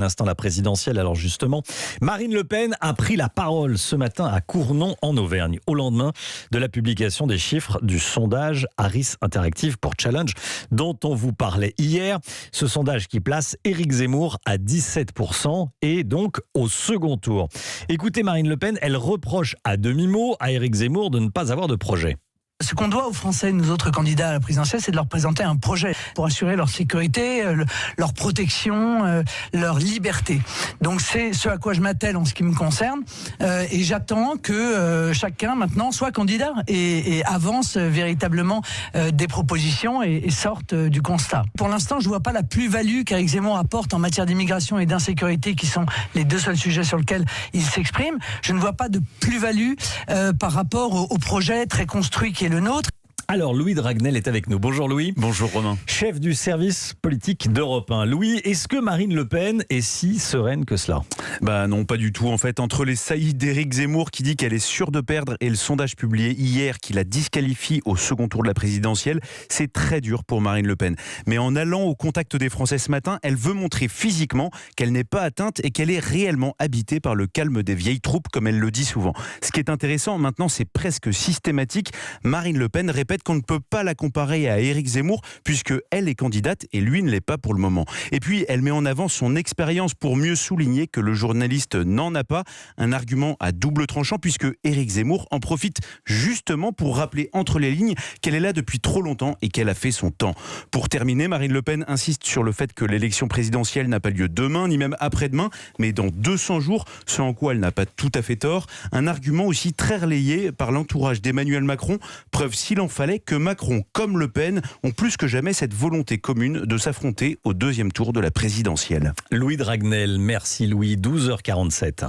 L'instant, la présidentielle. Alors justement, Marine Le Pen a pris la parole ce matin à Cournon en Auvergne, au lendemain de la publication des chiffres du sondage Harris Interactive pour Challenge, dont on vous parlait hier. Ce sondage qui place Éric Zemmour à 17% et donc au second tour. Écoutez Marine Le Pen, elle reproche à demi-mot à Éric Zemmour de ne pas avoir de projet. Ce qu'on doit aux Français, nous autres candidats à la présidentielle, c'est de leur présenter un projet pour assurer leur sécurité, leur protection, leur liberté. Donc c'est ce à quoi je m'attelle en ce qui me concerne. Et j'attends que chacun maintenant soit candidat et avance véritablement des propositions et sorte du constat. Pour l'instant, je ne vois pas la plus-value qu'Éric Zemmour apporte en matière d'immigration et d'insécurité, qui sont les deux seuls sujets sur lesquels il s'exprime. Je ne vois pas de plus-value par rapport au projet très construit qui est le nôtre. Alors, Louis Dragnel est avec nous. Bonjour Louis. Bonjour Romain. Chef du service politique d'Europe 1. Louis, est-ce que Marine Le Pen est si sereine que cela ? Bah non, pas du tout. En fait, entre les saillies d'Éric Zemmour qui dit qu'elle est sûre de perdre et le sondage publié hier qui la disqualifie au second tour de la présidentielle, c'est très dur pour Marine Le Pen. Mais en allant au contact des Français ce matin, elle veut montrer physiquement qu'elle n'est pas atteinte et qu'elle est réellement habitée par le calme des vieilles troupes, comme elle le dit souvent. Ce qui est intéressant maintenant, c'est presque systématique. Marine Le Pen répète qu'on ne peut pas la comparer à Éric Zemmour puisque elle est candidate et lui ne l'est pas pour le moment. Et puis elle met en avant son expérience pour mieux souligner que le journaliste n'en a pas, un argument à double tranchant puisque Éric Zemmour en profite justement pour rappeler entre les lignes qu'elle est là depuis trop longtemps et qu'elle a fait son temps. Pour terminer, Marine Le Pen insiste sur le fait que l'élection présidentielle n'a pas lieu demain ni même après-demain, mais dans 200 jours, ce en quoi elle n'a pas tout à fait tort. Un argument aussi très relayé par l'entourage d'Emmanuel Macron, preuve s'il en fallait que Macron comme Le Pen ont plus que jamais cette volonté commune de s'affronter au deuxième tour de la présidentielle. Louis Dragnel, merci Louis, 12h47.